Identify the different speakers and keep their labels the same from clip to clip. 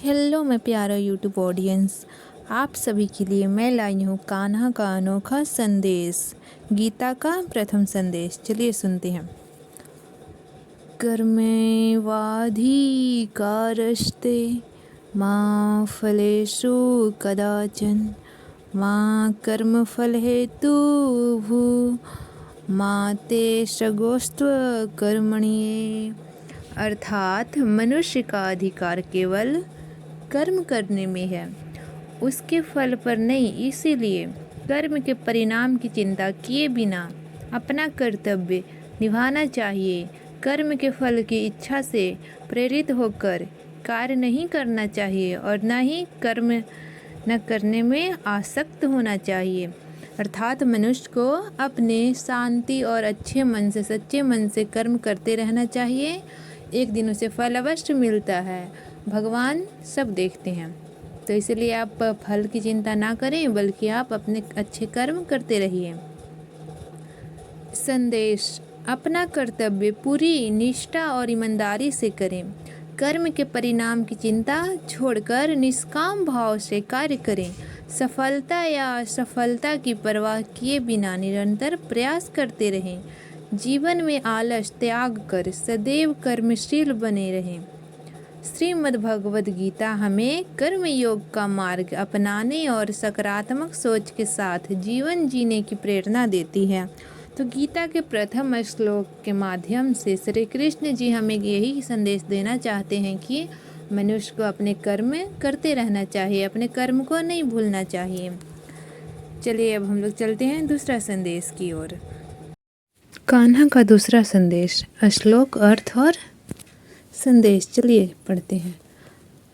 Speaker 1: Hello मैं प्यारा YouTube audience, आप सभी के लिए मैं लाई हूँ कान्हा का अनोखा संदेश, गीता का प्रथम संदेश। चलिए सुनते हैं। कर्मेवाधिकारस्ते मां फलेषु कदाचन मां कर्मफलहेतुर्भुः मां ते सगोस्त्व कर्मण्ये। अर्थात मनुष्य का अधिकार केवल कर्म करने में है, उसके फल पर नहीं। इसीलिए कर्म के परिणाम की चिंता किए बिना अपना कर्तव्य निभाना चाहिए। कर्म के फल की इच्छा से प्रेरित होकर कार्य नहीं करना चाहिए और न ही कर्म न करने में आसक्त होना चाहिए। अर्थात मनुष्य को अपने शांति और अच्छे मन से, सच्चे मन से कर्म करते रहना चाहिए। एक दिन उसे फल अवश्य मिलता है, भगवान सब देखते हैं। तो इसलिए आप फल की चिंता ना करें, बल्कि आप अपने अच्छे कर्म करते रहिए। संदेश: अपना कर्तव्य पूरी निष्ठा और ईमानदारी से करें। कर्म के परिणाम की चिंता छोड़कर निष्काम भाव से कार्य करें। सफलता या असफलता की परवाह किए बिना निरंतर प्रयास करते रहें। जीवन में आलस त्याग कर सदैव कर्मशील बने रहें। श्रीमद् भगवद गीता हमें कर्म योग का मार्ग अपनाने और सकारात्मक सोच के साथ जीवन जीने की प्रेरणा देती है। तो गीता के प्रथम श्लोक के माध्यम से श्री कृष्ण जी हमें यही संदेश देना चाहते हैं कि मनुष्य को अपने कर्म करते रहना चाहिए, अपने कर्म को नहीं भूलना चाहिए। चलिए अब हम लोग चलते हैं दूसरा संदेश की ओर। कान्हा का दूसरा संदेश, श्लोक, अर्थ और संदेश। चलिए पढ़ते हैं।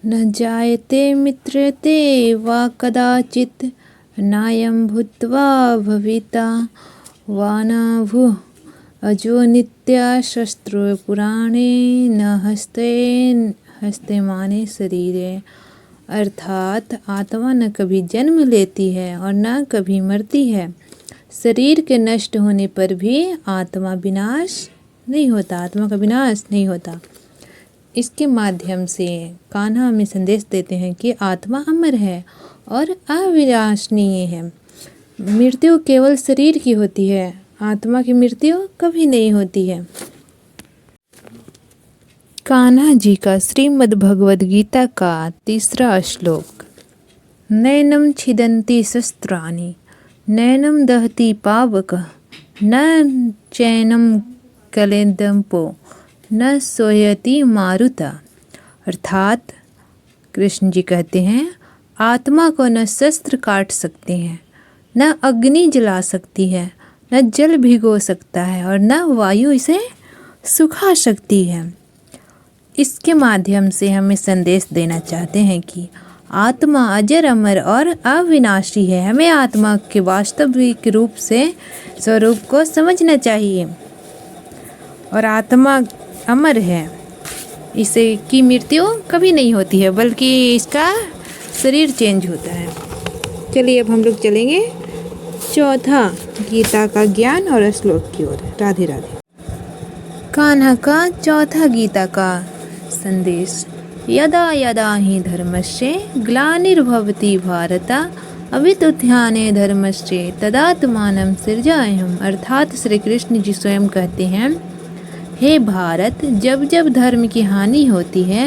Speaker 1: न जायते मित्रते वा कदाचित् नायं भूत्वा भविता वा न भूः अजो नित्या शस्त्रो पुराणे न हस्ते माने शरीरे। अर्थात आत्मा न कभी जन्म लेती है और न कभी मरती है। शरीर के नष्ट होने पर भी आत्मा का विनाश नहीं होता। इसके माध्यम से कान्हा हमें संदेश देते हैं कि आत्मा अमर है और अविनाशनीय है। मृत्यु केवल शरीर की होती है, आत्मा की मृत्यु कभी नहीं होती है। कान्हा जी का श्रीमद् भगवद गीता का तीसरा श्लोक। नैनं छिदन्ति शस्त्राणि नैनं दहति पावकः न चैनं क्लेदन्तो न सोहयति मारुता। अर्थात कृष्ण जी कहते हैं, आत्मा को न शस्त्र काट सकते हैं, न अग्नि जला सकती है, न जल भिगो सकता है और न वायु इसे सुखा सकती है। इसके माध्यम से हमें संदेश देना चाहते हैं कि आत्मा अजर अमर और अविनाशी है। हमें आत्मा के वास्तविक रूप से स्वरूप को समझना चाहिए और आत्मा अमर है, इसे की मृत्यु कभी नहीं होती है, बल्कि इसका शरीर चेंज होता है। चलिए अब हम लोग चलेंगे चौथा गीता का ज्ञान और श्लोक की ओर। राधे राधे। कान्हा का चौथा गीता का संदेश। यदा यदा हि धर्मस्य ग्लानिर्भवति भारत अभ्युत्थाने धर्मस्य तदात्मानं सृजाम्यहम्। अर्थात श्री कृष्ण जी स्वयं कहते हैं, हे भारत, जब जब धर्म की हानि होती है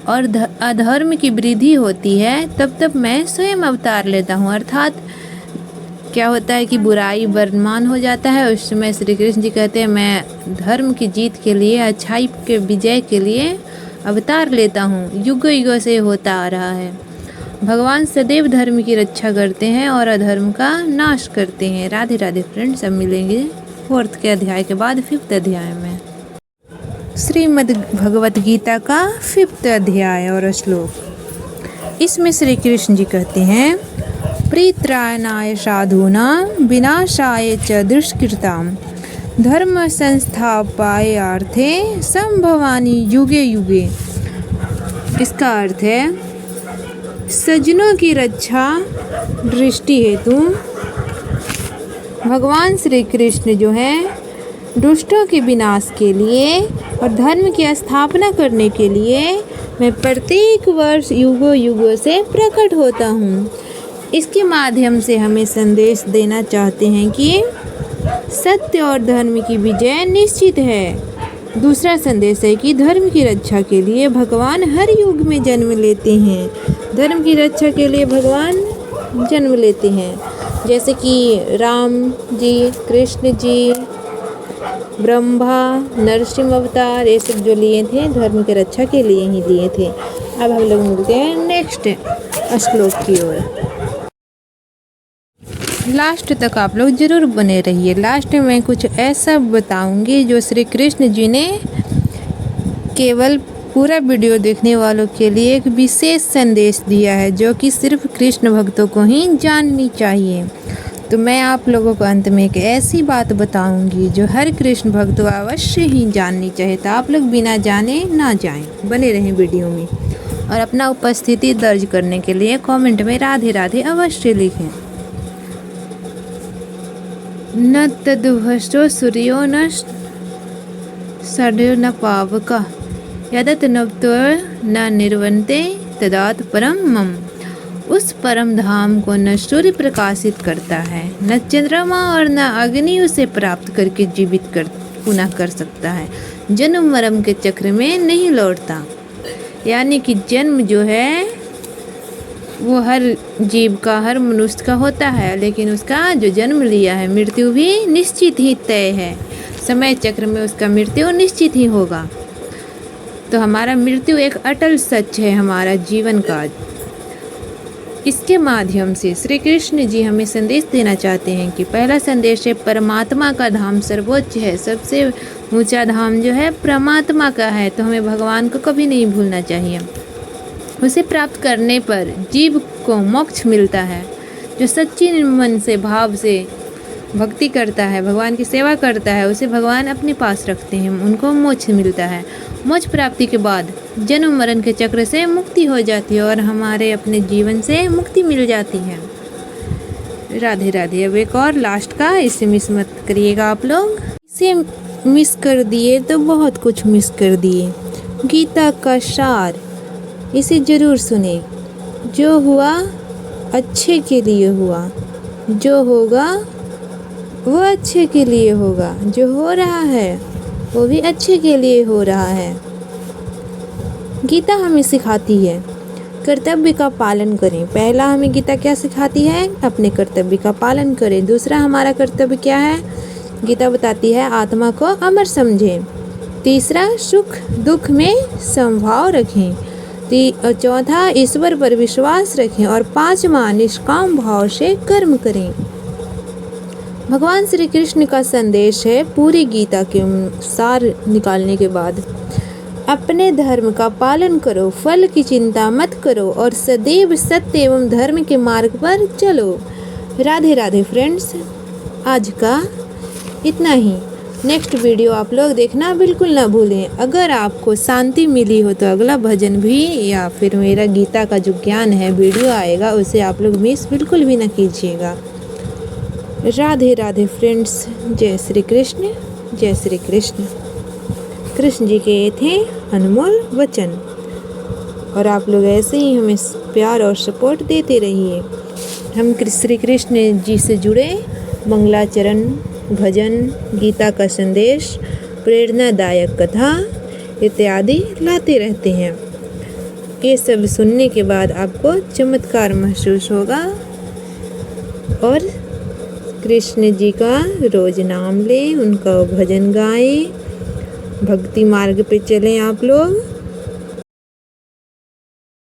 Speaker 1: और अधर्म की वृद्धि होती है, तब तब मैं स्वयं अवतार लेता हूँ। अर्थात क्या होता है कि बुराई वर्धमान हो जाता है, उस समय श्री कृष्ण जी कहते हैं, मैं धर्म की जीत के लिए, अच्छाई के विजय के लिए अवतार लेता हूँ। युगों युगों से होता आ रहा है। भगवान सदैव धर्म की रक्षा करते हैं और अधर्म का नाश करते हैं। राधे राधे फ्रेंड्स, अब मिलेंगे 4th के अध्याय के बाद 5th अध्याय में। श्रीमद् भगवद गीता का 5th अध्याय और श्लोक। इसमें श्री कृष्ण जी कहते हैं, परित्राणाय साधूनां विनाशाय च दुष्कृतां धर्म संस्थापनार्थे संभवामि युगे युगे। इसका अर्थ है, सज्जनों की रक्षा दृष्टि हेतु भगवान श्री कृष्ण जो हैं, दुष्टों के विनाश के लिए और धर्म की स्थापना करने के लिए मैं प्रत्येक वर्ष युगों युगों से प्रकट होता हूँ। इसके माध्यम से हमें संदेश देना चाहते हैं कि सत्य और धर्म की विजय निश्चित है। दूसरा संदेश है कि धर्म की रक्षा के लिए भगवान हर युग में जन्म लेते हैं। धर्म की रक्षा के लिए भगवान जन्म लेते हैं, जैसे कि राम जी, कृष्ण जी, ब्रह्मा, नरसिंह अवतार, ये सब जो लिए थे धर्म की रक्षा के लिए ही लिए थे। अब हम लोग मिलते हैं नेक्स्ट श्लोक की ओर। लास्ट तक आप लोग जरूर बने रहिए। लास्ट में मैं कुछ ऐसा बताऊंगी जो श्री कृष्ण जी ने केवल पूरा वीडियो देखने वालों के लिए एक विशेष संदेश दिया है, जो कि सिर्फ कृष्ण भक्तों को ही जाननी चाहिए। तो मैं आप लोगों को अंत में एक ऐसी बात बताऊंगी जो हर कृष्ण भक्त को अवश्य ही जाननी चाहिए। तो आप लोग बिना जाने ना जाएं, बने रहें वीडियो में। और अपना उपस्थिति दर्ज करने के लिए कमेंट में राधे राधे अवश्य लिखें। न तदुभष्टो सूर्यो न सड्यो न पावक यदत नवतो न निर्वन्ते तदात परम मम। उस परम धाम को न सूर्य प्रकाशित करता है, न चंद्रमा और न अग्नि उसे प्राप्त करके जीवित कर पुनः कर सकता है। जन्म मरण के चक्र में नहीं लौटता। यानी कि जन्म जो है वो हर जीव का, हर मनुष्य का होता है, लेकिन उसका जो जन्म लिया है मृत्यु भी निश्चित ही तय है। समय चक्र में उसका मृत्यु निश्चित ही होगा। तो हमारा मृत्यु एक अटल सच है हमारा जीवन का। इसके माध्यम से श्री कृष्ण जी हमें संदेश देना चाहते हैं कि पहला संदेश है परमात्मा का धाम सर्वोच्च है। सबसे ऊंचा धाम जो है परमात्मा का है। तो हमें भगवान को कभी नहीं भूलना चाहिए। उसे प्राप्त करने पर जीव को मोक्ष मिलता है। जो सच्ची मन से, भाव से भक्ति करता है, भगवान की सेवा करता है, उसे भगवान अपने पास रखते हैं, उनको मोक्ष मिलता है। मोक्ष प्राप्ति के बाद जन्म मरण के चक्र से मुक्ति हो जाती है और हमारे अपने जीवन से मुक्ति मिल जाती है। राधे राधे। अब एक और लास्ट का, इसे मिस मत करिएगा आप लोग। इसे मिस कर दिए तो बहुत कुछ मिस कर दिए। गीता का सार, इसे जरूर सुने। जो हुआ अच्छे के लिए हुआ, जो होगा वो अच्छे के लिए होगा, जो हो रहा है वो भी अच्छे के लिए हो रहा है। गीता हमें सिखाती है कर्तव्य का पालन करें। पहला हमें गीता क्या सिखाती है? अपने कर्तव्य का पालन करें। दूसरा हमारा कर्तव्य क्या है? गीता बताती है आत्मा को अमर समझें। तीसरा सुख दुख में समभाव रखें। चौथा ईश्वर पर विश्वास रखें। और पांचवा निष्काम भाव से कर्म करें। भगवान श्री कृष्ण का संदेश है पूरी गीता के सार निकालने के बाद अपने धर्म का पालन करो, फल की चिंता मत करो और सदैव सत्य एवं धर्म के मार्ग पर चलो। राधे राधे फ्रेंड्स। आज का इतना ही। नेक्स्ट वीडियो आप लोग देखना बिल्कुल ना भूलें। अगर आपको शांति मिली हो तो अगला भजन भी या फिर मेरा गीता का जो ज्ञान है वीडियो आएगा, उसे आप लोग मिस बिल्कुल भी ना कीजिएगा। राधे राधे फ्रेंड्स। जय श्री कृष्ण, जय श्री कृष्ण। कृष्ण जी के ये थे अनमोल वचन और आप लोग ऐसे ही हमें प्यार और सपोर्ट देते रहिए। हम श्री कृष्ण जी से जुड़े मंगलाचरण, भजन, गीता का संदेश, प्रेरणादायक कथा इत्यादि लाते रहते हैं। ये सब सुनने के बाद आपको चमत्कार महसूस होगा और कृष्ण जी का रोज नाम लें, उनका भजन गाएं, भक्ति मार्ग पे चलें आप लोग।